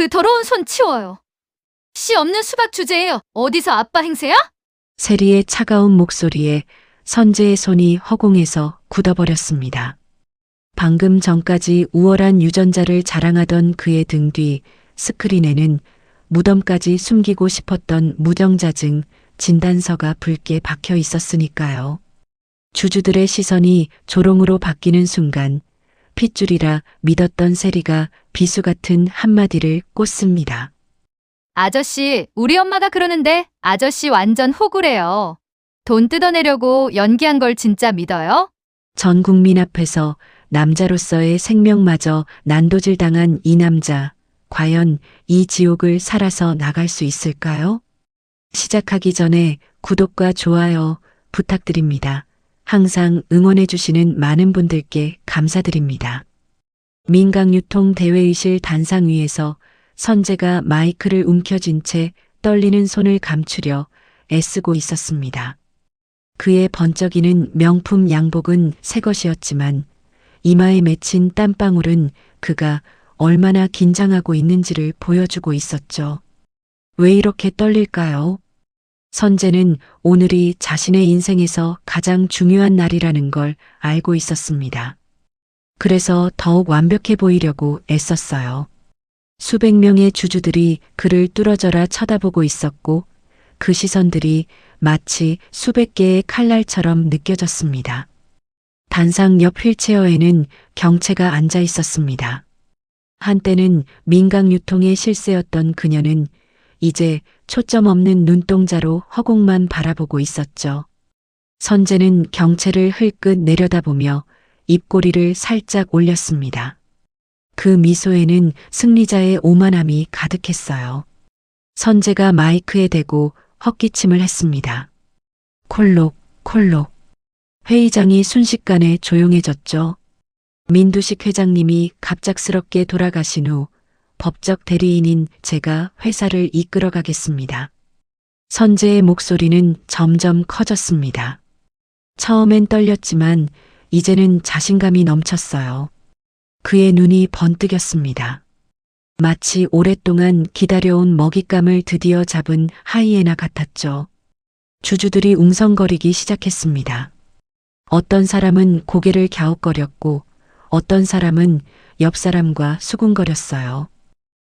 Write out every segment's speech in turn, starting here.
그 더러운 손 치워요. 씨 없는 수박 주제예요. 어디서 아빠 행세야? 세리의 차가운 목소리에 선재의 손이 허공에서 굳어버렸습니다. 방금 전까지 우월한 유전자를 자랑하던 그의 등 뒤 스크린에는 무덤까지 숨기고 싶었던 무정자증 진단서가 붉게 박혀 있었으니까요. 주주들의 시선이 조롱으로 바뀌는 순간 핏줄이라 믿었던 세리가 비수 같은 한마디를 꽂습니다. 아저씨, 우리 엄마가 그러는데 아저씨 완전 호구래요. 돈 뜯어내려고 연기한 걸 진짜 믿어요? 전 국민 앞에서 남자로서의 생명마저 난도질당한 이 남자, 과연 이 지옥을 살아서 나갈 수 있을까요? 시작하기 전에 구독과 좋아요 부탁드립니다. 항상 응원해주시는 많은 분들께 감사드립니다. 민강유통대회의실 단상 위에서 선재가 마이크를 움켜쥔 채 떨리는 손을 감추려 애쓰고 있었습니다. 그의 번쩍이는 명품 양복은 새 것이었지만 이마에 맺힌 땀방울은 그가 얼마나 긴장하고 있는지를 보여주고 있었죠. 왜 이렇게 떨릴까요? 선재는 오늘이 자신의 인생에서 가장 중요한 날이라는 걸 알고 있었습니다. 그래서 더욱 완벽해 보이려고 애썼어요. 수백 명의 주주들이 그를 뚫어져라 쳐다보고 있었고 그 시선들이 마치 수백 개의 칼날처럼 느껴졌습니다. 단상 옆 휠체어에는 경채가 앉아 있었습니다. 한때는 민강유통의 실세였던 그녀는 이제 초점 없는 눈동자로 허공만 바라보고 있었죠. 선재는 경채를 흘끗 내려다보며 입꼬리를 살짝 올렸습니다. 그 미소에는 승리자의 오만함이 가득했어요. 선재가 마이크에 대고 헛기침을 했습니다. 콜록, 콜록. 회의장이 순식간에 조용해졌죠. 민두식 회장님이 갑작스럽게 돌아가신 후 법적 대리인인 제가 회사를 이끌어가겠습니다. 선재의 목소리는 점점 커졌습니다. 처음엔 떨렸지만 이제는 자신감이 넘쳤어요. 그의 눈이 번뜩였습니다. 마치 오랫동안 기다려온 먹잇감을 드디어 잡은 하이에나 같았죠. 주주들이 웅성거리기 시작했습니다. 어떤 사람은 고개를 갸웃거렸고 어떤 사람은 옆 사람과 수군거렸어요.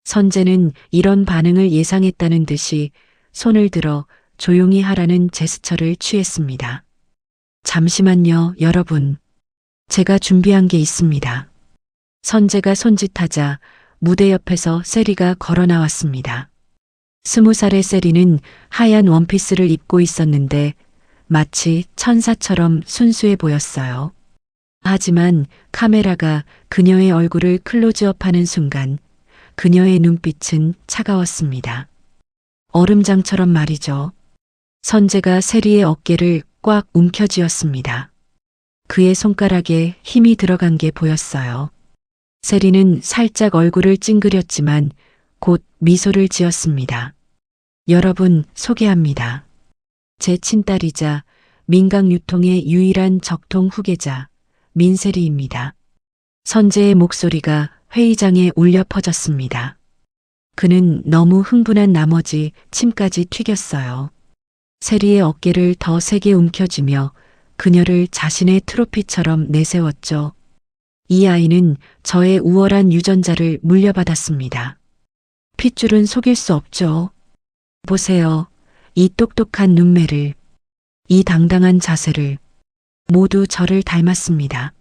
선재는 이런 반응을 예상했다는 듯이 손을 들어 조용히 하라는 제스처를 취했습니다. 잠시만요, 여러분. 제가 준비한 게 있습니다. 선재가 손짓하자 무대 옆에서 세리가 걸어 나왔습니다. 20살의 세리는 하얀 원피스를 입고 있었는데 마치 천사처럼 순수해 보였어요. 하지만 카메라가 그녀의 얼굴을 클로즈업하는 순간 그녀의 눈빛은 차가웠습니다. 얼음장처럼 말이죠. 선재가 세리의 어깨를 꽉 움켜쥐었습니다. 그의 손가락에 힘이 들어간 게 보였어요. 세리는 살짝 얼굴을 찡그렸지만 곧 미소를 지었습니다. 여러분, 소개합니다. 제 친딸이자 민강유통의 유일한 적통 후계자 민세리입니다. 선재의 목소리가 회의장에 울려 퍼졌습니다. 그는 너무 흥분한 나머지 침까지 튀겼어요. 세리의 어깨를 더 세게 움켜쥐며 그녀를 자신의 트로피처럼 내세웠죠. 이 아이는 저의 우월한 유전자를 물려받았습니다. 핏줄은 속일 수 없죠. 보세요. 이 똑똑한 눈매를, 이 당당한 자세를, 모두 저를 닮았습니다.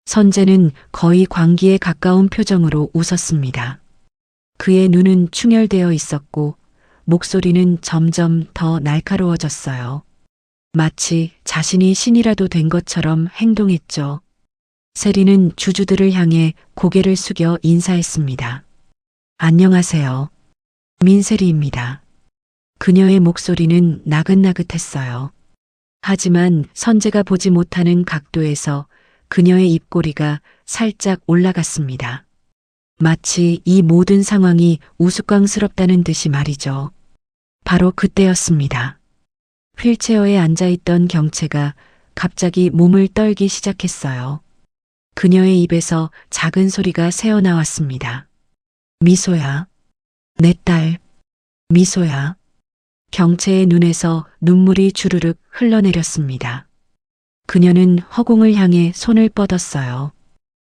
선재는 거의 광기에 가까운 표정으로 웃었습니다. 그의 눈은 충혈되어 있었고 목소리는 점점 더 날카로워졌어요. 마치 자신이 신이라도 된 것처럼 행동했죠. 세리는 주주들을 향해 고개를 숙여 인사했습니다. 안녕하세요. 민세리입니다. 그녀의 목소리는 나긋나긋했어요. 하지만 선재가 보지 못하는 각도에서 그녀의 입꼬리가 살짝 올라갔습니다. 마치 이 모든 상황이 우스꽝스럽다는 듯이 말이죠. 바로 그때였습니다. 휠체어에 앉아있던 경채가 갑자기 몸을 떨기 시작했어요. 그녀의 입에서 작은 소리가 새어나왔습니다. 미소야. 내 딸, 미소야. 경채의 눈에서 눈물이 주르륵 흘러내렸습니다. 그녀는 허공을 향해 손을 뻗었어요.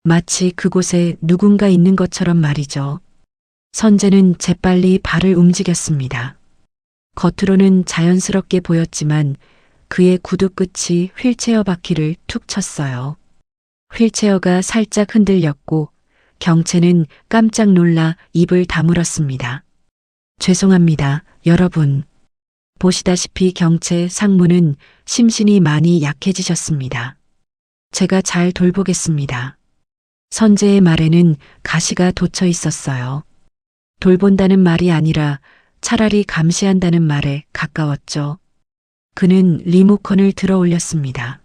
마치 그곳에 누군가 있는 것처럼 말이죠. 선재는 재빨리 발을 움직였습니다. 겉으로는 자연스럽게 보였지만 그의 구두 끝이 휠체어 바퀴를 툭 쳤어요. 휠체어가 살짝 흔들렸고 경채는 깜짝 놀라 입을 다물었습니다. 죄송합니다, 여러분. 보시다시피 경채 상무는 심신이 많이 약해지셨습니다. 제가 잘 돌보겠습니다. 선재의 말에는 가시가 돋쳐 있었어요. 돌본다는 말이 아니라 차라리 감시한다는 말에 가까웠죠. 그는 리모컨을 들어 올렸습니다.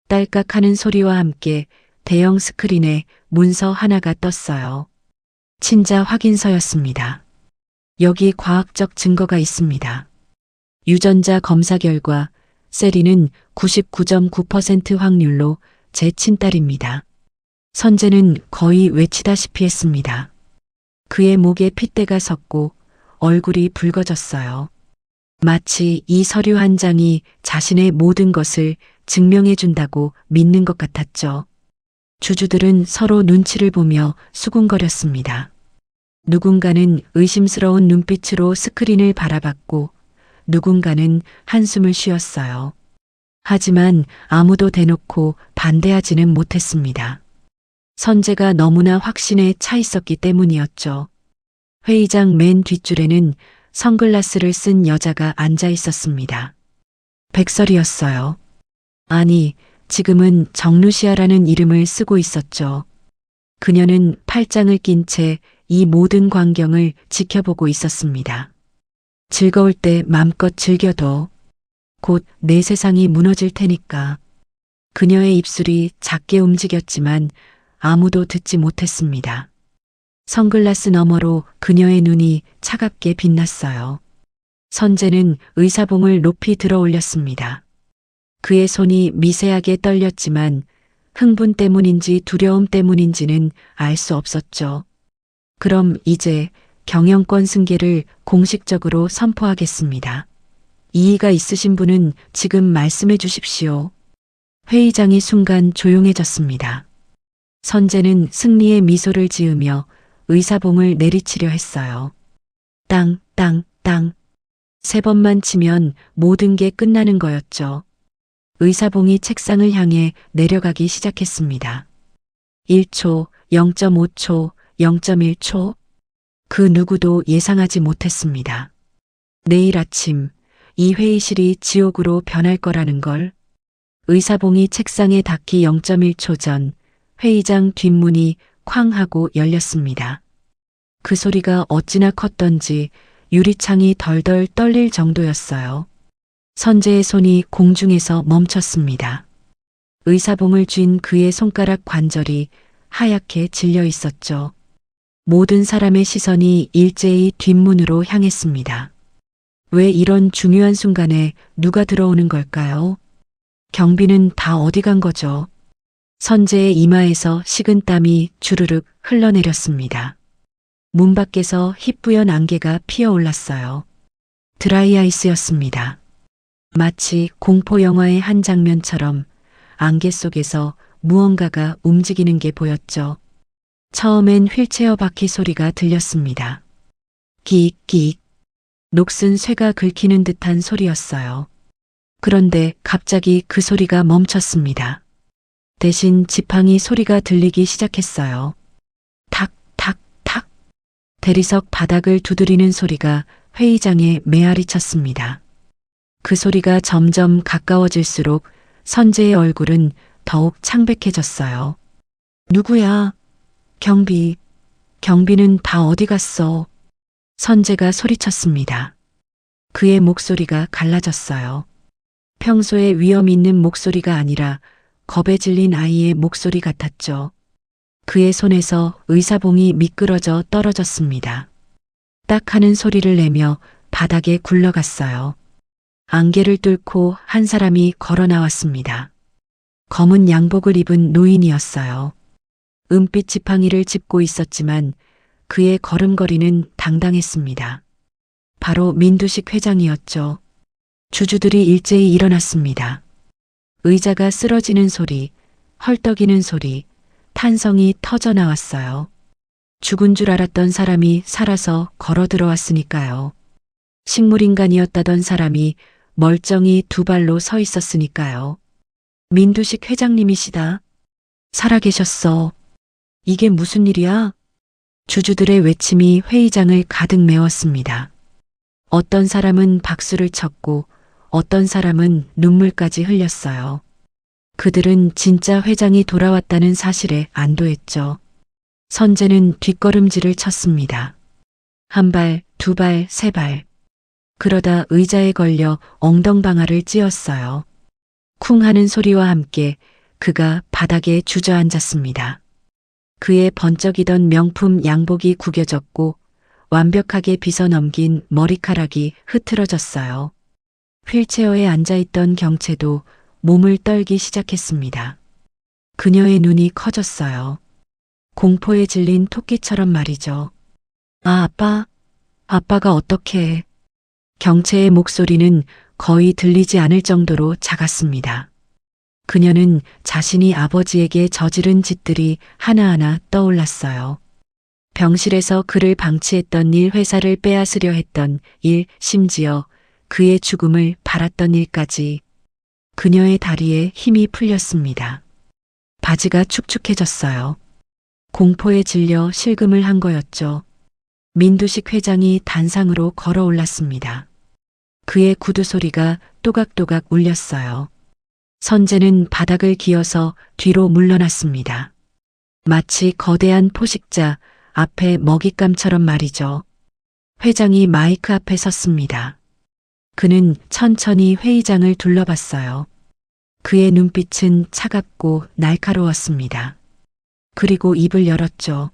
딸깍하는 소리와 함께 대형 스크린에 문서 하나가 떴어요. 친자 확인서였습니다. 여기 과학적 증거가 있습니다. 유전자 검사 결과 세리는 99.9% 확률로 제 친딸입니다. 선재는 거의 외치다시피 했습니다. 그의 목에 핏대가 섰고 얼굴이 붉어졌어요. 마치 이 서류 한 장이 자신의 모든 것을 증명해 준다고 믿는 것 같았죠. 주주들은 서로 눈치를 보며 수군거렸습니다. 누군가는 의심스러운 눈빛으로 스크린을 바라봤고 누군가는 한숨을 쉬었어요. 하지만 아무도 대놓고 반대하지는 못했습니다. 선재가 너무나 확신에 차 있었기 때문이었죠. 회의장 맨 뒷줄에는 선글라스를 쓴 여자가 앉아 있었습니다. 백설이었어요. 아니, 지금은 정루시아라는 이름을 쓰고 있었죠. 그녀는 팔짱을 낀 채 이 모든 광경을 지켜보고 있었습니다. 즐거울 때 맘껏 즐겨도 곧 내 세상이 무너질 테니까. 그녀의 입술이 작게 움직였지만 아무도 듣지 못했습니다. 선글라스 너머로 그녀의 눈이 차갑게 빛났어요. 선재는 의사봉을 높이 들어 올렸습니다. 그의 손이 미세하게 떨렸지만 흥분 때문인지 두려움 때문인지는 알 수 없었죠. 그럼 이제 경영권 승계를 공식적으로 선포하겠습니다. 이의가 있으신 분은 지금 말씀해 주십시오. 회의장이 순간 조용해졌습니다. 선재는 승리의 미소를 지으며 의사봉을 내리치려 했어요. 땅, 땅, 땅. 3번만 치면 모든 게 끝나는 거였죠. 의사봉이 책상을 향해 내려가기 시작했습니다. 1초, 0.5초, 0.1초. 그 누구도 예상하지 못했습니다. 내일 아침 이 회의실이 지옥으로 변할 거라는 걸. 의사봉이 책상에 닿기 0.1초 전 회의장 뒷문이 쾅 하고 열렸습니다. 그 소리가 어찌나 컸던지 유리창이 덜덜 떨릴 정도였어요. 선재의 손이 공중에서 멈췄습니다. 의사봉을 쥔 그의 손가락 관절이 하얗게 질려 있었죠. 모든 사람의 시선이 일제히 뒷문으로 향했습니다. 왜 이런 중요한 순간에 누가 들어오는 걸까요? 경비는 다 어디 간 거죠? 선재의 이마에서 식은 땀이 주르륵 흘러내렸습니다. 문 밖에서 희뿌연 안개가 피어올랐어요. 드라이아이스였습니다. 마치 공포 영화의 한 장면처럼 안개 속에서 무언가가 움직이는 게 보였죠. 처음엔 휠체어 바퀴 소리가 들렸습니다. 끼익. 녹슨 쇠가 긁히는 듯한 소리였어요. 그런데 갑자기 그 소리가 멈췄습니다. 대신 지팡이 소리가 들리기 시작했어요. 탁, 탁, 탁. 대리석 바닥을 두드리는 소리가 회의장에 메아리 쳤습니다. 그 소리가 점점 가까워질수록 선재의 얼굴은 더욱 창백해졌어요. 누구야? 경비는 다 어디 갔어? 선재가 소리쳤습니다. 그의 목소리가 갈라졌어요. 평소에 위험 있는 목소리가 아니라 겁에 질린 아이의 목소리 같았죠. 그의 손에서 의사봉이 미끄러져 떨어졌습니다. 딱 하는 소리를 내며 바닥에 굴러갔어요. 안개를 뚫고 한 사람이 걸어 나왔습니다. 검은 양복을 입은 노인이었어요. 은빛 지팡이를 짚고 있었지만 그의 걸음걸이는 당당했습니다. 바로 민두식 회장이었죠. 주주들이 일제히 일어났습니다. 의자가 쓰러지는 소리, 헐떡이는 소리, 탄성이 터져 나왔어요. 죽은 줄 알았던 사람이 살아서 걸어 들어왔으니까요. 식물인간이었다던 사람이 멀쩡히 두 발로 서 있었으니까요. 민두식 회장님이시다. 살아계셨어. 이게 무슨 일이야? 주주들의 외침이 회의장을 가득 메웠습니다. 어떤 사람은 박수를 쳤고 어떤 사람은 눈물까지 흘렸어요. 그들은 진짜 회장이 돌아왔다는 사실에 안도했죠. 선재는 뒷걸음질을 쳤습니다. 한 발, 두 발, 세 발. 그러다 의자에 걸려 엉덩방아를 찧었어요. 쿵 하는 소리와 함께 그가 바닥에 주저앉았습니다. 그의 번쩍이던 명품 양복이 구겨졌고 완벽하게 빗어넘긴 머리카락이 흐트러졌어요. 휠체어에 앉아있던 경채도 몸을 떨기 시작했습니다. 그녀의 눈이 커졌어요. 공포에 질린 토끼처럼 말이죠. 아, 아빠가 어떻게... 경채의 목소리는 거의 들리지 않을 정도로 작았습니다. 그녀는 자신이 아버지에게 저지른 짓들이 하나하나 떠올랐어요. 병실에서 그를 방치했던 일, 회사를 빼앗으려 했던 일, 심지어 그의 죽음을 바랐던 일까지. 그녀의 다리에 힘이 풀렸습니다. 바지가 축축해졌어요. 공포에 질려 실금을 한 거였죠. 민두식 회장이 단상으로 걸어 올랐습니다. 그의 구두 소리가 또각또각 울렸어요. 선재는 바닥을 기어서 뒤로 물러났습니다. 마치 거대한 포식자 앞에 먹잇감처럼 말이죠. 회장이 마이크 앞에 섰습니다. 그는 천천히 회의장을 둘러봤어요. 그의 눈빛은 차갑고 날카로웠습니다. 그리고 입을 열었죠.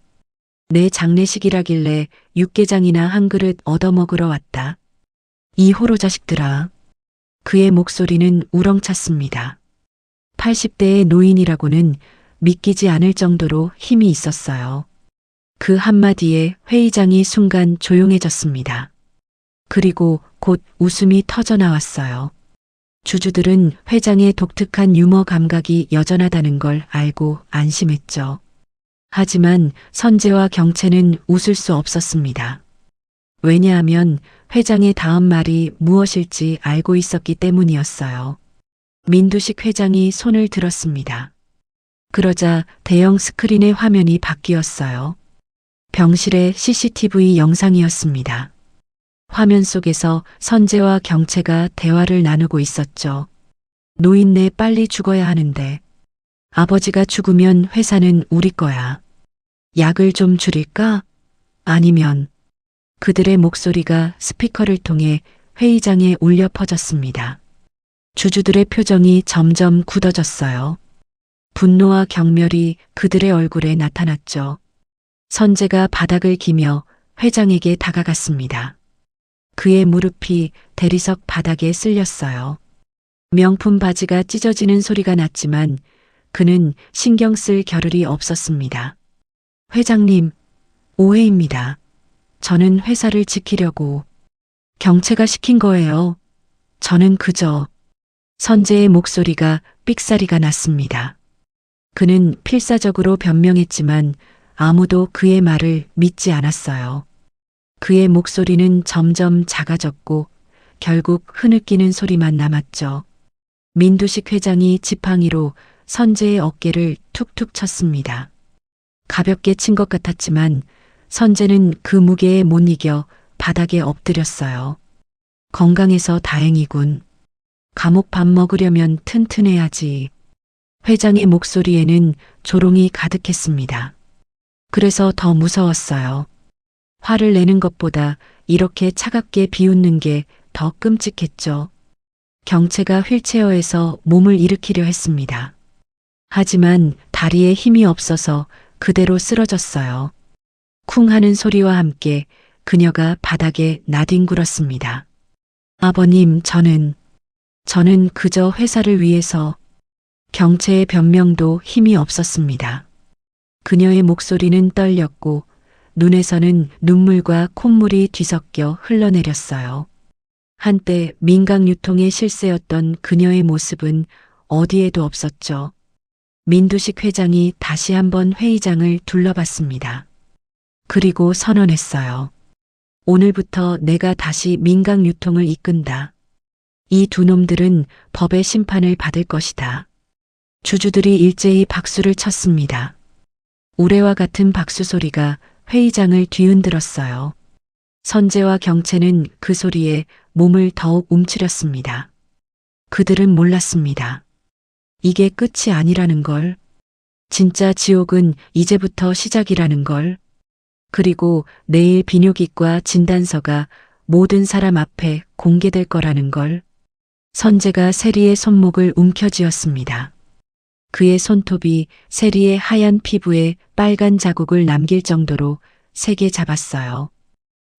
내 장례식이라길래 육개장이나 한 그릇 얻어먹으러 왔다. 이 호로 자식들아. 그의 목소리는 우렁찼습니다. 80대의 노인이라고는 믿기지 않을 정도로 힘이 있었어요. 그 한마디에 회의장이 순간 조용해졌습니다. 그리고 곧 웃음이 터져 나왔어요. 주주들은 회장의 독특한 유머 감각이 여전하다는 걸 알고 안심했죠. 하지만 선재와 경채는 웃을 수 없었습니다. 왜냐하면 회장의 다음 말이 무엇일지 알고 있었기 때문이었어요. 민두식 회장이 손을 들었습니다. 그러자 대형 스크린의 화면이 바뀌었어요. 병실의 CCTV 영상이었습니다. 화면 속에서 선재와 경채가 대화를 나누고 있었죠. 노인네 빨리 죽어야 하는데. 아버지가 죽으면 회사는 우리 거야. 약을 좀 줄일까? 아니면... 그들의 목소리가 스피커를 통해 회의장에 울려 퍼졌습니다. 주주들의 표정이 점점 굳어졌어요. 분노와 경멸이 그들의 얼굴에 나타났죠. 선재가 바닥을 기며 회장에게 다가갔습니다. 그의 무릎이 대리석 바닥에 쓸렸어요. 명품 바지가 찢어지는 소리가 났지만 그는 신경 쓸 겨를이 없었습니다. 회장님, 오해입니다. 저는 회사를 지키려고 경채가 시킨 거예요. 저는 그저... 선재의 목소리가 삑사리가 났습니다. 그는 필사적으로 변명했지만 아무도 그의 말을 믿지 않았어요. 그의 목소리는 점점 작아졌고 결국 흐느끼는 소리만 남았죠. 민두식 회장이 지팡이로 선재의 어깨를 툭툭 쳤습니다. 가볍게 친 것 같았지만 선재는 그 무게에 못 이겨 바닥에 엎드렸어요. 건강해서 다행이군. 감옥 밥 먹으려면 튼튼해야지. 회장의 목소리에는 조롱이 가득했습니다. 그래서 더 무서웠어요. 화를 내는 것보다 이렇게 차갑게 비웃는 게 더 끔찍했죠. 경채가 휠체어에서 몸을 일으키려 했습니다. 하지만 다리에 힘이 없어서 그대로 쓰러졌어요. 쿵 하는 소리와 함께 그녀가 바닥에 나뒹굴었습니다. 아버님, 저는 그저 회사를 위해서... 경채의 변명도 힘이 없었습니다. 그녀의 목소리는 떨렸고 눈에서는 눈물과 콧물이 뒤섞여 흘러내렸어요. 한때 민강 유통의 실세였던 그녀의 모습은 어디에도 없었죠. 민두식 회장이 다시 한번 회의장을 둘러봤습니다. 그리고 선언했어요. 오늘부터 내가 다시 민강 유통을 이끈다. 이 두 놈들은 법의 심판을 받을 것이다. 주주들이 일제히 박수를 쳤습니다. 우레와 같은 박수 소리가 회의장을 뒤흔들었어요. 선재와 경채는 그 소리에 몸을 더욱 움츠렸습니다. 그들은 몰랐습니다. 이게 끝이 아니라는 걸. 진짜 지옥은 이제부터 시작이라는 걸. 그리고 내일 비뇨기과 진단서가 모든 사람 앞에 공개될 거라는 걸. 선재가 세리의 손목을 움켜쥐었습니다. 그의 손톱이 세리의 하얀 피부에 빨간 자국을 남길 정도로 세게 잡았어요.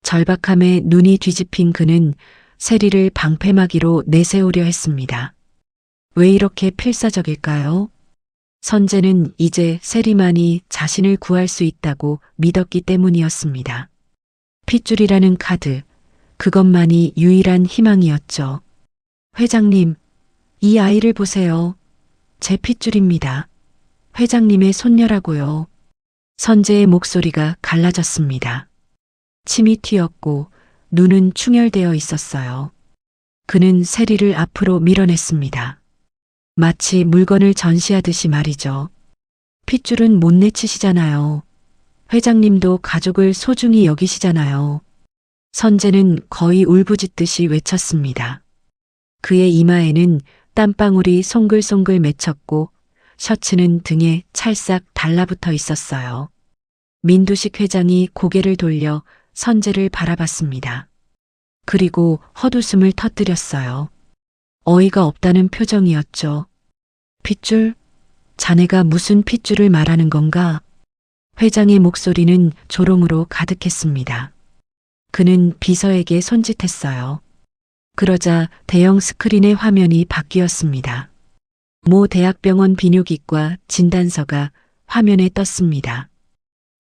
절박함에 눈이 뒤집힌 그는 세리를 방패막이로 내세우려 했습니다. 왜 이렇게 필사적일까요? 선재는 이제 세리만이 자신을 구할 수 있다고 믿었기 때문이었습니다. 핏줄이라는 카드, 그것만이 유일한 희망이었죠. 회장님, 이 아이를 보세요. 제 핏줄입니다. 회장님의 손녀라고요. 선재의 목소리가 갈라졌습니다. 침이 튀었고 눈은 충혈되어 있었어요. 그는 세리를 앞으로 밀어냈습니다. 마치 물건을 전시하듯이 말이죠. 핏줄은 못 내치시잖아요. 회장님도 가족을 소중히 여기시잖아요. 선재는 거의 울부짖듯이 외쳤습니다. 그의 이마에는 땀방울이 송글송글 맺혔고 셔츠는 등에 찰싹 달라붙어 있었어요. 민두식 회장이 고개를 돌려 선재를 바라봤습니다. 그리고 헛웃음을 터뜨렸어요. 어이가 없다는 표정이었죠. 핏줄? 자네가 무슨 핏줄을 말하는 건가? 회장의 목소리는 조롱으로 가득했습니다. 그는 비서에게 손짓했어요. 그러자 대형 스크린의 화면이 바뀌었습니다. 모 대학병원 비뇨기과 진단서가 화면에 떴습니다.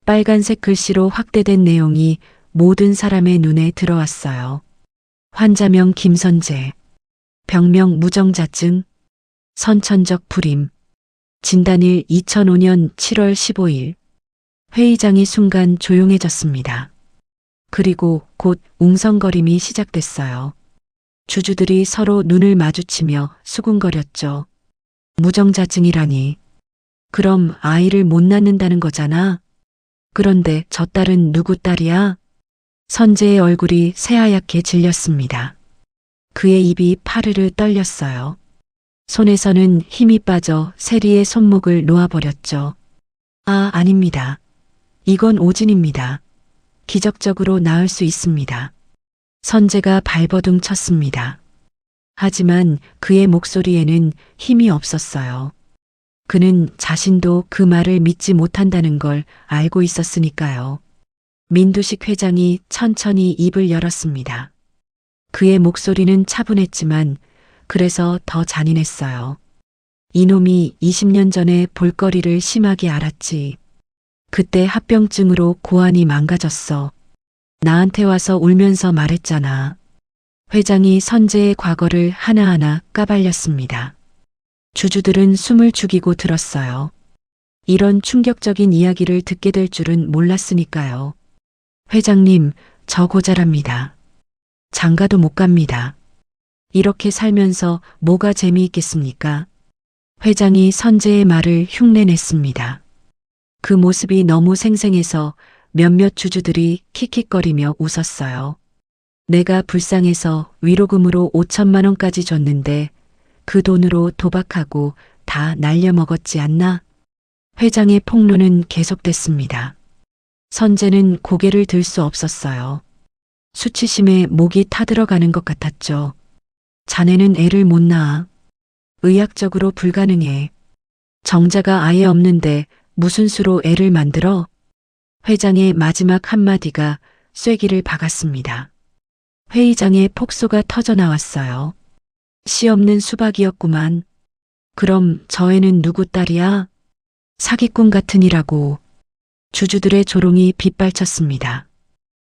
빨간색 글씨로 확대된 내용이 모든 사람의 눈에 들어왔어요. 환자명 김선재, 병명 무정자증, 선천적 불임, 진단일 2005년 7월 15일. 회의장이 순간 조용해졌습니다. 그리고 곧 웅성거림이 시작됐어요. 주주들이 서로 눈을 마주치며 수군거렸죠. 무정자증이라니. 그럼 아이를 못 낳는다는 거잖아. 그런데 저 딸은 누구 딸이야? 선재의 얼굴이 새하얗게 질렸습니다. 그의 입이 파르르 떨렸어요. 손에서는 힘이 빠져 세리의 손목을 놓아버렸죠. 아, 아닙니다. 이건 오진입니다. 기적적으로 나을 수 있습니다. 선재가 발버둥 쳤습니다. 하지만 그의 목소리에는 힘이 없었어요. 그는 자신도 그 말을 믿지 못한다는 걸 알고 있었으니까요. 민두식 회장이 천천히 입을 열었습니다. 그의 목소리는 차분했지만 그래서 더 잔인했어요. 이놈이 20년 전에 볼거리를 심하게 알았지. 그때 합병증으로 고환이 망가졌어. 나한테 와서 울면서 말했잖아. 회장이 선재의 과거를 하나하나 까발렸습니다. 주주들은 숨을 죽이고 들었어요. 이런 충격적인 이야기를 듣게 될 줄은 몰랐으니까요. 회장님, 저 고자랍니다. 장가도 못 갑니다. 이렇게 살면서 뭐가 재미있겠습니까? 회장이 선재의 말을 흉내냈습니다. 그 모습이 너무 생생해서 몇몇 주주들이 킥킥거리며 웃었어요. 내가 불쌍해서 위로금으로 5천만 원까지 줬는데 그 돈으로 도박하고 다 날려먹었지 않나? 회장의 폭로는 계속됐습니다. 선재는 고개를 들 수 없었어요. 수치심에 목이 타들어가는 것 같았죠. 자네는 애를 못 낳아. 의학적으로 불가능해. 정자가 아예 없는데 무슨 수로 애를 만들어? 회장의 마지막 한마디가 쐐기를 박았습니다. 회의장에 폭소가 터져 나왔어요. 씨 없는 수박이었구만. 그럼 저 애는 누구 딸이야? 사기꾼 같으니라고. 주주들의 조롱이 빗발쳤습니다.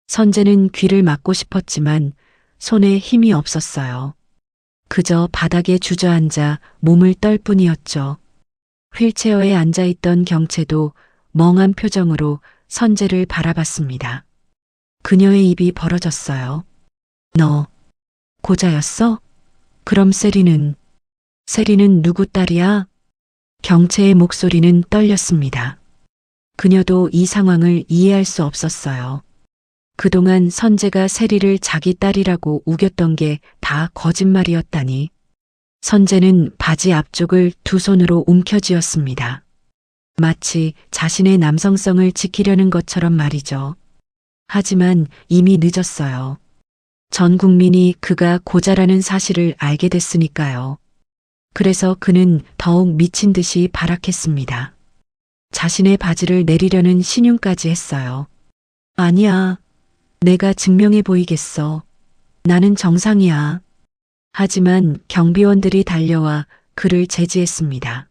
선재는 귀를 막고 싶었지만 손에 힘이 없었어요. 그저 바닥에 주저앉아 몸을 떨 뿐이었죠. 휠체어에 앉아있던 경채도 멍한 표정으로 선재를 바라봤습니다. 그녀의 입이 벌어졌어요. 너 고자였어? 그럼 세리는 누구 딸이야? 경채의 목소리는 떨렸습니다. 그녀도 이 상황을 이해할 수 없었어요. 그동안 선재가 세리를 자기 딸이라고 우겼던 게 다 거짓말이었다니. 선재는 바지 앞쪽을 두 손으로 움켜쥐었습니다. 마치 자신의 남성성을 지키려는 것처럼 말이죠. 하지만 이미 늦었어요. 전 국민이 그가 고자라는 사실을 알게 됐으니까요. 그래서 그는 더욱 미친 듯이 발악했습니다. 자신의 바지를 내리려는 신용까지 했어요. 아니야. 내가 증명해 보이겠어. 나는 정상이야. 하지만 경비원들이 달려와 그를 제지했습니다.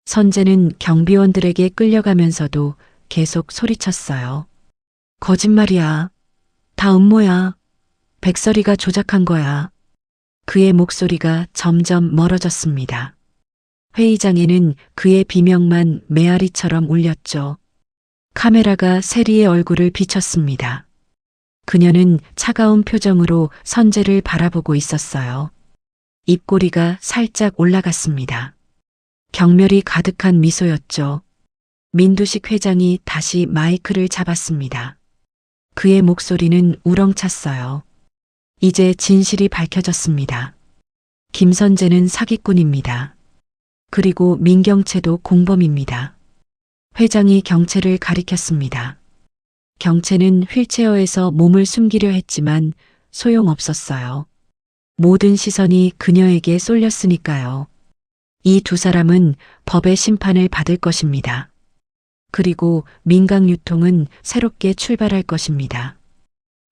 선재는 경비원들에게 끌려가면서도 계속 소리쳤어요. 거짓말이야. 다 음모야. 백설이가 조작한 거야. 그의 목소리가 점점 멀어졌습니다. 회의장에는 그의 비명만 메아리처럼 울렸죠. 카메라가 세리의 얼굴을 비췄습니다. 그녀는 차가운 표정으로 선재를 바라보고 있었어요. 입꼬리가 살짝 올라갔습니다. 경멸이 가득한 미소였죠. 민두식 회장이 다시 마이크를 잡았습니다. 그의 목소리는 우렁찼어요. 이제 진실이 밝혀졌습니다. 김선재는 사기꾼입니다. 그리고 민경채도 공범입니다. 회장이 경채를 가리켰습니다. 경채는 휠체어에서 몸을 숨기려 했지만 소용없었어요. 모든 시선이 그녀에게 쏠렸으니까요. 이 두 사람은 법의 심판을 받을 것입니다. 그리고 민강유통은 새롭게 출발할 것입니다.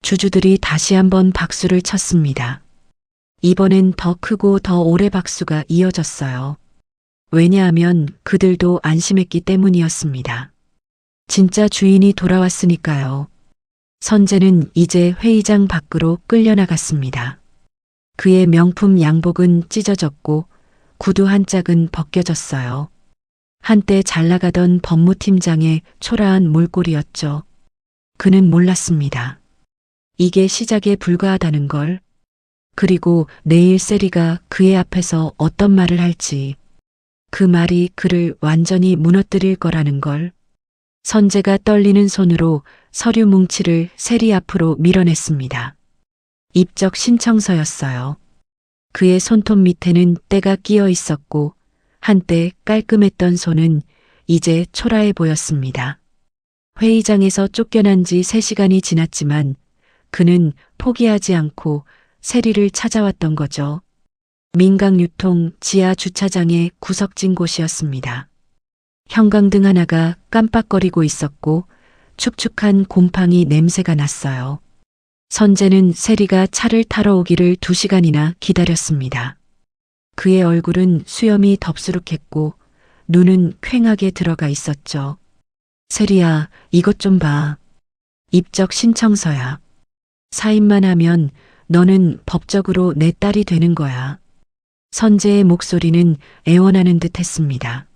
주주들이 다시 한번 박수를 쳤습니다. 이번엔 더 크고 더 오래 박수가 이어졌어요. 왜냐하면 그들도 안심했기 때문이었습니다. 진짜 주인이 돌아왔으니까요. 선재는 이제 회의장 밖으로 끌려나갔습니다. 그의 명품 양복은 찢어졌고 구두 한 짝은 벗겨졌어요. 한때 잘 나가던 법무팀장의 초라한 몰골이었죠. 그는 몰랐습니다. 이게 시작에 불과하다는 걸. 그리고 내일 세리가 그의 앞에서 어떤 말을 할지. 그 말이 그를 완전히 무너뜨릴 거라는 걸. 선재가 떨리는 손으로 서류 뭉치를 세리 앞으로 밀어냈습니다. 입적 신청서였어요. 그의 손톱 밑에는 때가 끼어 있었고 한때 깔끔했던 손은 이제 초라해 보였습니다. 회의장에서 쫓겨난 지 3시간이 지났지만 그는 포기하지 않고 세리를 찾아왔던 거죠. 민강유통 지하 주차장의 구석진 곳이었습니다. 형광등 하나가 깜빡거리고 있었고 축축한 곰팡이 냄새가 났어요. 선재는 세리가 차를 타러 오기를 2시간이나 기다렸습니다. 그의 얼굴은 수염이 덥수룩했고 눈은 퀭하게 들어가 있었죠. 세리야, 이것 좀 봐. 입적 신청서야. 사인만 하면 너는 법적으로 내 딸이 되는 거야. 선재의 목소리는 애원하는 듯 했습니다.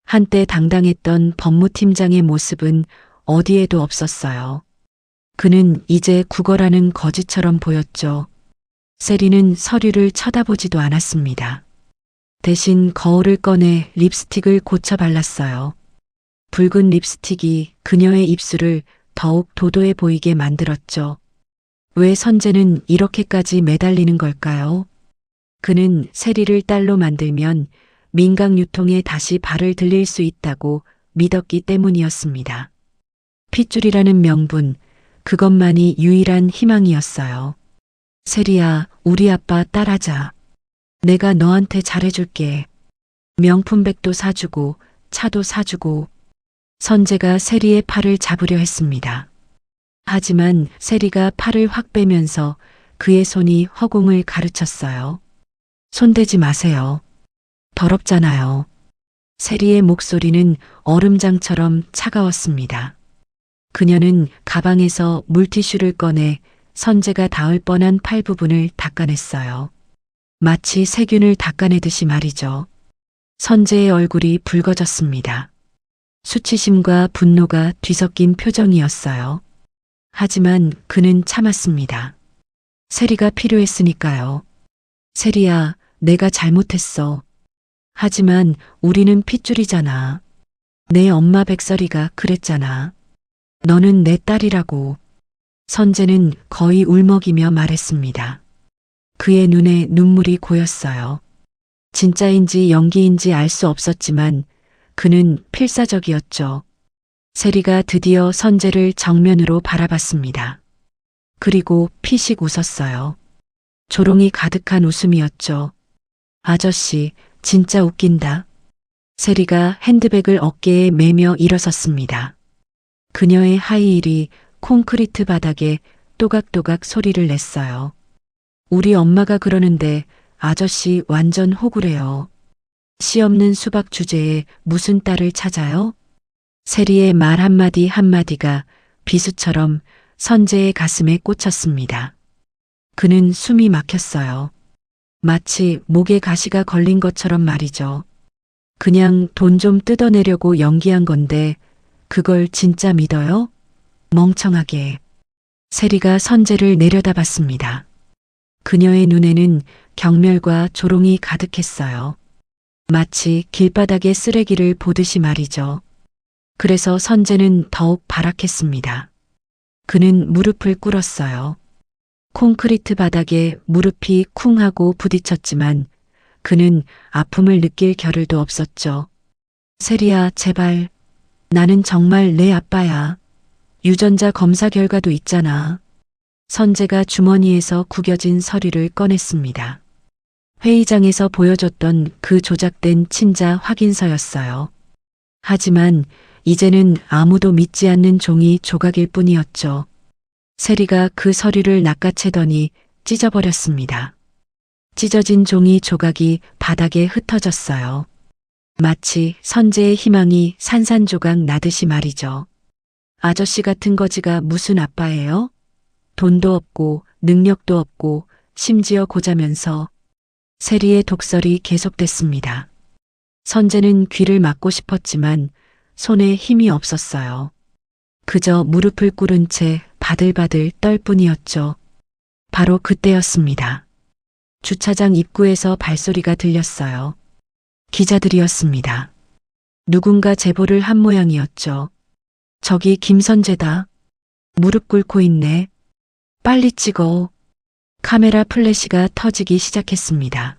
한때 당당했던 법무팀장의 모습은 어디에도 없었어요. 그는 이제 국어라는 거지처럼 보였죠. 세리는 서류를 쳐다보지도 않았습니다. 대신 거울을 꺼내 립스틱을 고쳐 발랐어요. 붉은 립스틱이 그녀의 입술을 더욱 도도해 보이게 만들었죠. 왜 선재는 이렇게까지 매달리는 걸까요? 그는 세리를 딸로 만들면 민강유통에 다시 발을 들릴 수 있다고 믿었기 때문이었습니다. 핏줄이라는 명분, 그것만이 유일한 희망이었어요. 세리야, 우리 아빠 따라자. 내가 너한테 잘해줄게. 명품백도 사주고 차도 사주고. 선재가 세리의 팔을 잡으려 했습니다. 하지만 세리가 팔을 확 빼면서 그의 손이 허공을 가르쳤어요. 손대지 마세요. 더럽잖아요. 세리의 목소리는 얼음장처럼 차가웠습니다. 그녀는 가방에서 물티슈를 꺼내 선재가 닿을 뻔한 팔 부분을 닦아냈어요. 마치 세균을 닦아내듯이 말이죠. 선재의 얼굴이 붉어졌습니다. 수치심과 분노가 뒤섞인 표정이었어요. 하지만 그는 참았습니다. 세리가 필요했으니까요. 세리야, 내가 잘못했어. 하지만 우리는 핏줄이잖아. 내 엄마 백설이가 그랬잖아. 너는 내 딸이라고. 선재는 거의 울먹이며 말했습니다. 그의 눈에 눈물이 고였어요. 진짜인지 연기인지 알 수 없었지만 그는 필사적이었죠. 세리가 드디어 선재를 정면으로 바라봤습니다. 그리고 피식 웃었어요. 조롱이 가득한 웃음이었죠. 아저씨, 진짜 웃긴다. 세리가 핸드백을 어깨에 매며 일어섰습니다. 그녀의 하이힐이 콘크리트 바닥에 또각또각 소리를 냈어요. 우리 엄마가 그러는데 아저씨 완전 호구래요. 씨 없는 수박 주제에 무슨 딸을 찾아요? 세리의 말 한마디 한마디가 비수처럼 선재의 가슴에 꽂혔습니다. 그는 숨이 막혔어요. 마치 목에 가시가 걸린 것처럼 말이죠. 그냥 돈 좀 뜯어내려고 연기한 건데 그걸 진짜 믿어요? 멍청하게. 세리가 선재를 내려다봤습니다. 그녀의 눈에는 경멸과 조롱이 가득했어요. 마치 길바닥의 쓰레기를 보듯이 말이죠. 그래서 선재는 더욱 발악했습니다. 그는 무릎을 꿇었어요. 콘크리트 바닥에 무릎이 쿵 하고 부딪혔지만 그는 아픔을 느낄 겨를도 없었죠. 세리야, 제발. 나는 정말 내 아빠야. 유전자 검사 결과도 있잖아. 선재가 주머니에서 구겨진 서류를 꺼냈습니다. 회의장에서 보여줬던 그 조작된 친자 확인서였어요. 하지만 이제는 아무도 믿지 않는 종이 조각일 뿐이었죠. 세리가 그 서류를 낚아채더니 찢어버렸습니다. 찢어진 종이 조각이 바닥에 흩어졌어요. 마치 선재의 희망이 산산조각 나듯이 말이죠. 아저씨 같은 거지가 무슨 아빠예요? 돈도 없고 능력도 없고 심지어 고자면서. 세리의 독설이 계속됐습니다. 선재는 귀를 막고 싶었지만 손에 힘이 없었어요. 그저 무릎을 꿇은 채 바들바들 떨 뿐이었죠. 바로 그때였습니다. 주차장 입구에서 발소리가 들렸어요. 기자들이었습니다. 누군가 제보를 한 모양이었죠. 저기 김선재다. 무릎 꿇고 있네. 빨리 찍어. 카메라 플래시가 터지기 시작했습니다.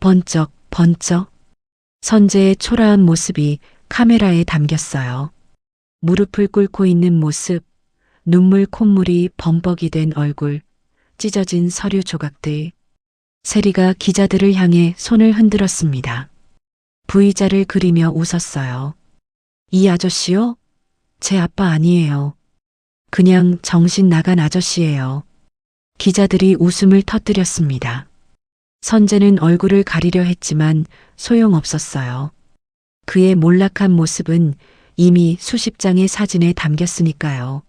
번쩍, 번쩍. 선재의 초라한 모습이 카메라에 담겼어요. 무릎을 꿇고 있는 모습, 눈물 콧물이 범벅이 된 얼굴, 찢어진 서류 조각들. 세리가 기자들을 향해 손을 흔들었습니다. V자를 그리며 웃었어요. 이 아저씨요? 제 아빠 아니에요. 그냥 정신 나간 아저씨예요. 기자들이 웃음을 터뜨렸습니다. 선재는 얼굴을 가리려 했지만 소용없었어요. 그의 몰락한 모습은 이미 수십 장의 사진에 담겼으니까요.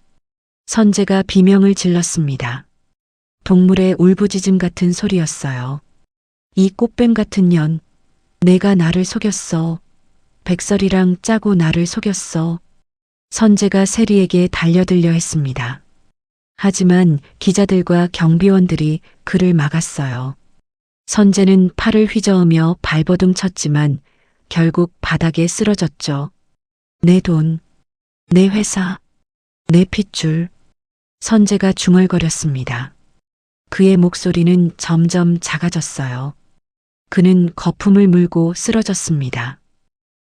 선재가 비명을 질렀습니다. 동물의 울부짖음 같은 소리였어요. 이 꽃뱀 같은 년, 내가 나를 속였어. 백설이랑 짜고 나를 속였어. 선재가 세리에게 달려들려 했습니다. 하지만 기자들과 경비원들이 그를 막았어요. 선재는 팔을 휘저으며 발버둥 쳤지만 결국 바닥에 쓰러졌죠. 내 돈, 내 회사, 내 핏줄. 선재가 중얼거렸습니다. 그의 목소리는 점점 작아졌어요. 그는 거품을 물고 쓰러졌습니다.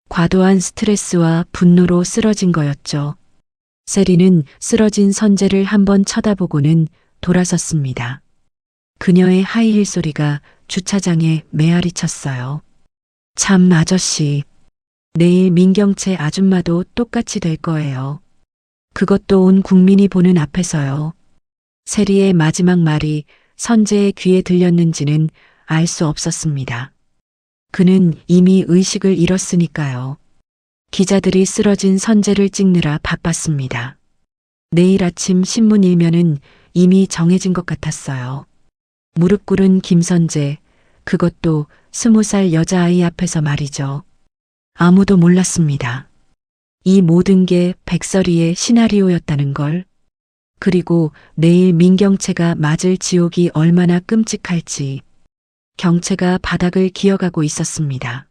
과도한 스트레스와 분노로 쓰러진 거였죠. 세리는 쓰러진 선재를 한번 쳐다보고는 돌아섰습니다. 그녀의 하이힐 소리가 주차장에 메아리 쳤어요. 참 아저씨, 내일 민경채 아줌마도 똑같이 될 거예요. 그것도 온 국민이 보는 앞에서요. 세리의 마지막 말이 선재의 귀에 들렸는지는 알 수 없었습니다. 그는 이미 의식을 잃었으니까요. 기자들이 쓰러진 선재를 찍느라 바빴습니다. 내일 아침 신문 일면은 이미 정해진 것 같았어요. 무릎 꿇은 김선재, 그것도 20살 여자아이 앞에서 말이죠. 아무도 몰랐습니다. 이 모든 게 백설이의 시나리오였다는 걸. 그리고 내일 민경채가 맞을 지옥이 얼마나 끔찍할지 경채가 바닥을 기어가고 있었습니다.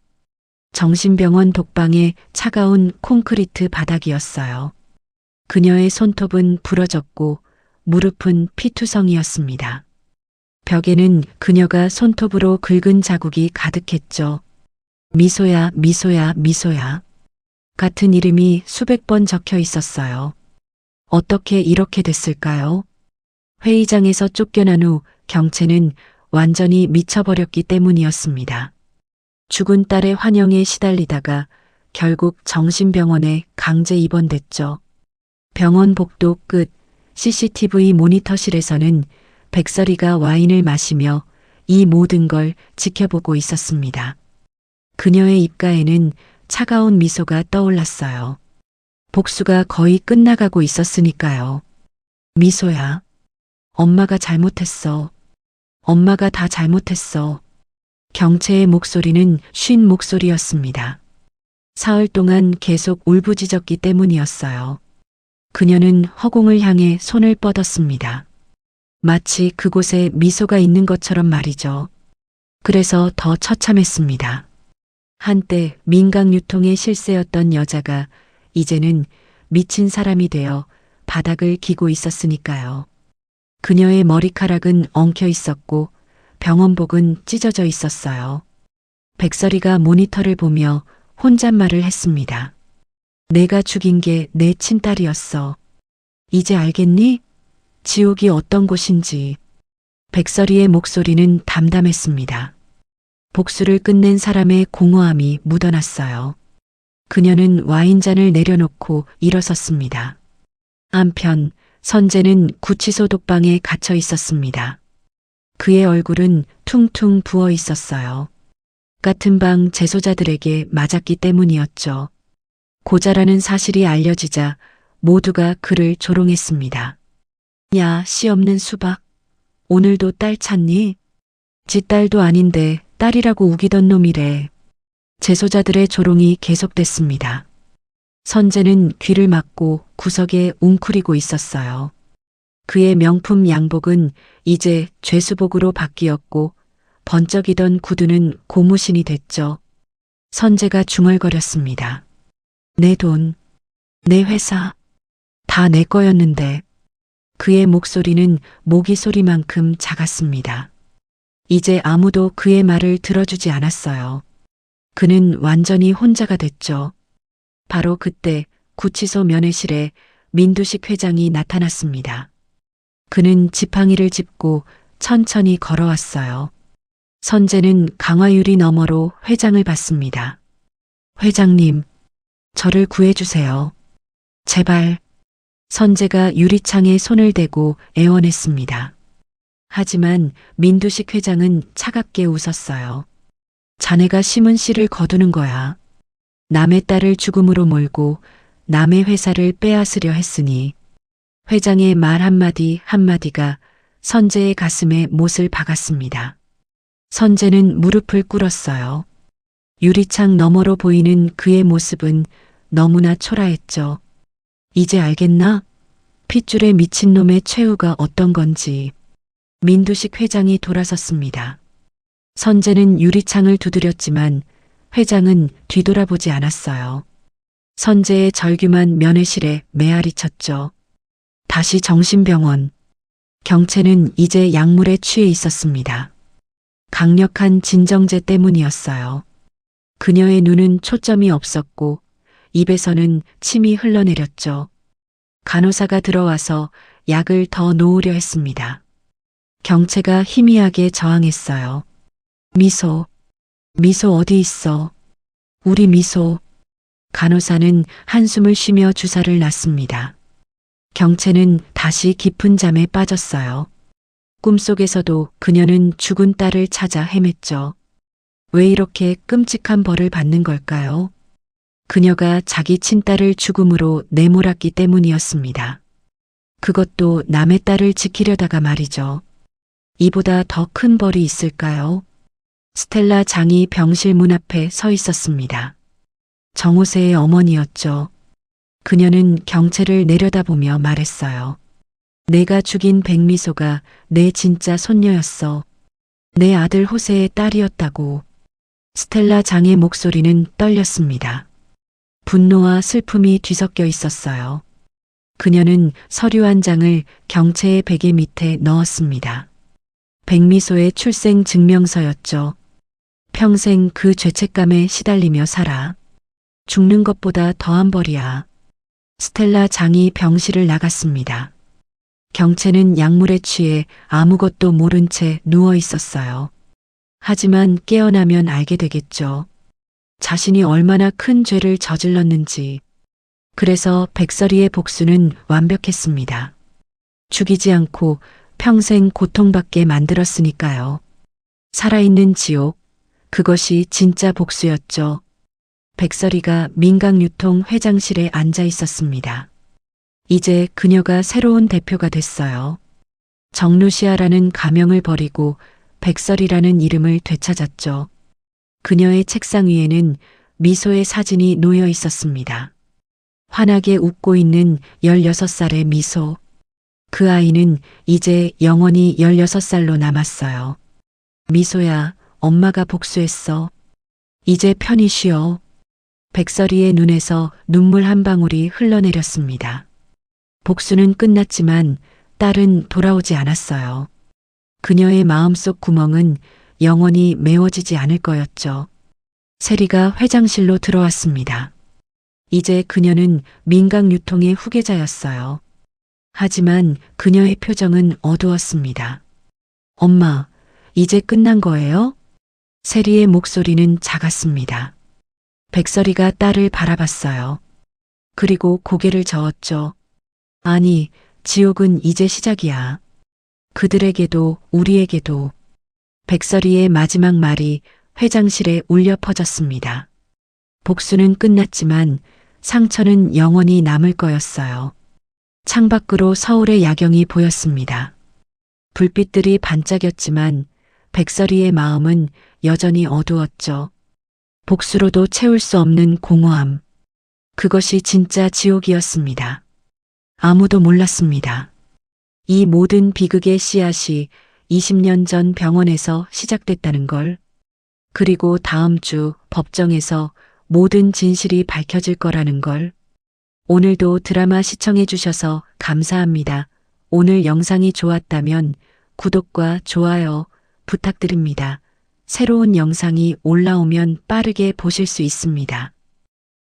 정신병원 독방의 차가운 콘크리트 바닥이었어요. 그녀의 손톱은 부러졌고 무릎은 피투성이었습니다. 벽에는 그녀가 손톱으로 긁은 자국이 가득했죠. 미소야, 미소야, 미소야. 같은 이름이 수백 번 적혀 있었어요. 어떻게 이렇게 됐을까요? 회의장에서 쫓겨난 후 경채는 완전히 미쳐버렸기 때문이었습니다. 죽은 딸의 환영에 시달리다가 결국 정신병원에 강제 입원됐죠. 병원 복도 끝 CCTV 모니터실에서는 백설이가 와인을 마시며 이 모든 걸 지켜보고 있었습니다. 그녀의 입가에는 차가운 미소가 떠올랐어요. 복수가 거의 끝나가고 있었으니까요. 미소야. 엄마가 잘못했어. 엄마가 다 잘못했어. 경채의 목소리는 쉰 목소리였습니다. 사흘 동안 계속 울부짖었기 때문이었어요. 그녀는 허공을 향해 손을 뻗었습니다. 마치 그곳에 미소가 있는 것처럼 말이죠. 그래서 더 처참했습니다. 한때 민각 유통의 실세였던 여자가 이제는 미친 사람이 되어 바닥을 기고 있었으니까요. 그녀의 머리카락은 엉켜 있었고 병원복은 찢어져 있었어요. 백설이가 모니터를 보며 혼잣말을 했습니다. 내가 죽인 게 내 친딸이었어. 이제 알겠니? 지옥이 어떤 곳인지. 백설이의 목소리는 담담했습니다. 복수를 끝낸 사람의 공허함이 묻어났어요. 그녀는 와인잔을 내려놓고 일어섰습니다. 한편 선재는 구치소 독방에 갇혀 있었습니다. 그의 얼굴은 퉁퉁 부어 있었어요. 같은 방 재소자들에게 맞았기 때문이었죠. 고자라는 사실이 알려지자 모두가 그를 조롱했습니다. 야, 씨 없는 수박. 오늘도 딸 찾니? 지 딸도 아닌데 딸이라고 우기던 놈이래. 재소자들의 조롱이 계속됐습니다. 선재는 귀를 막고 구석에 웅크리고 있었어요. 그의 명품 양복은 이제 죄수복으로 바뀌었고 번쩍이던 구두는 고무신이 됐죠. 선재가 중얼거렸습니다. 내 돈, 내 회사, 다 내 거였는데. 그의 목소리는 모기 소리만큼 작았습니다. 이제 아무도 그의 말을 들어주지 않았어요. 그는 완전히 혼자가 됐죠. 바로 그때 구치소 면회실에 민두식 회장이 나타났습니다. 그는 지팡이를 짚고 천천히 걸어왔어요. 선재는 강화유리 너머로 회장을 봤습니다. 회장님, 저를 구해주세요. 제발. 선재가 유리창에 손을 대고 애원했습니다. 하지만 민두식 회장은 차갑게 웃었어요. 자네가 심은 씨를 거두는 거야. 남의 딸을 죽음으로 몰고 남의 회사를 빼앗으려 했으니. 회장의 말 한마디 한마디가 선재의 가슴에 못을 박았습니다. 선재는 무릎을 꿇었어요. 유리창 너머로 보이는 그의 모습은 너무나 초라했죠. 이제 알겠나? 핏줄에 미친 놈의 최후가 어떤 건지. 민두식 회장이 돌아섰습니다. 선재는 유리창을 두드렸지만 회장은 뒤돌아보지 않았어요. 선재의 절규만 면회실에 메아리 쳤죠. 다시 정신병원. 경채는 이제 약물에 취해 있었습니다. 강력한 진정제 때문이었어요. 그녀의 눈은 초점이 없었고 입에서는 침이 흘러내렸죠. 간호사가 들어와서 약을 더 놓으려 했습니다. 경채가 희미하게 저항했어요. 미소, 미소 어디 있어? 우리 미소. 간호사는 한숨을 쉬며 주사를 놨습니다. 경채는 다시 깊은 잠에 빠졌어요. 꿈속에서도 그녀는 죽은 딸을 찾아 헤맸죠. 왜 이렇게 끔찍한 벌을 받는 걸까요? 그녀가 자기 친딸을 죽음으로 내몰았기 때문이었습니다. 그것도 남의 딸을 지키려다가 말이죠. 이보다 더 큰 벌이 있을까요? 스텔라 장이 병실 문 앞에 서 있었습니다. 정호세의 어머니였죠. 그녀는 경채를 내려다보며 말했어요. 내가 죽인 백미소가 내 진짜 손녀였어. 내 아들 호세의 딸이었다고. 스텔라 장의 목소리는 떨렸습니다. 분노와 슬픔이 뒤섞여 있었어요. 그녀는 서류 한 장을 경채의 베개 밑에 넣었습니다. 백미소의 출생 증명서였죠. 평생 그 죄책감에 시달리며 살아. 죽는 것보다 더한 벌이야. 스텔라 장이 병실을 나갔습니다. 경채는 약물에 취해 아무것도 모른 채 누워 있었어요. 하지만 깨어나면 알게 되겠죠. 자신이 얼마나 큰 죄를 저질렀는지. 그래서 백설이의 복수는 완벽했습니다. 죽이지 않고 평생 고통받게 만들었으니까요. 살아있는 지옥, 그것이 진짜 복수였죠. 백설이가 민강유통 회장실에 앉아 있었습니다. 이제 그녀가 새로운 대표가 됐어요. 정루시아라는 가명을 버리고 백설이라는 이름을 되찾았죠. 그녀의 책상 위에는 미소의 사진이 놓여 있었습니다. 환하게 웃고 있는 16살의 미소. 그 아이는 이제 영원히 16살로 남았어요. 미소야, 엄마가 복수했어. 이제 편히 쉬어. 백설이의 눈에서 눈물 한 방울이 흘러내렸습니다. 복수는 끝났지만 딸은 돌아오지 않았어요. 그녀의 마음속 구멍은 영원히 메워지지 않을 거였죠. 세리가 회장실로 들어왔습니다. 이제 그녀는 민강유통의 후계자였어요. 하지만 그녀의 표정은 어두웠습니다. 엄마, 이제 끝난 거예요? 세리의 목소리는 작았습니다. 백설이가 딸을 바라봤어요. 그리고 고개를 저었죠. 아니, 지옥은 이제 시작이야. 그들에게도 우리에게도. 백설이의 마지막 말이 회장실에 울려 퍼졌습니다. 복수는 끝났지만 상처는 영원히 남을 거였어요. 창밖으로 서울의 야경이 보였습니다. 불빛들이 반짝였지만 백설이의 마음은 여전히 어두웠죠. 복수로도 채울 수 없는 공허함. 그것이 진짜 지옥이었습니다. 아무도 몰랐습니다. 이 모든 비극의 씨앗이 20년 전 병원에서 시작됐다는 걸. 그리고 다음 주 법정에서 모든 진실이 밝혀질 거라는 걸. 오늘도 드라마 시청해 주셔서 감사합니다. 오늘 영상이 좋았다면 구독과 좋아요 부탁드립니다. 새로운 영상이 올라오면 빠르게 보실 수 있습니다.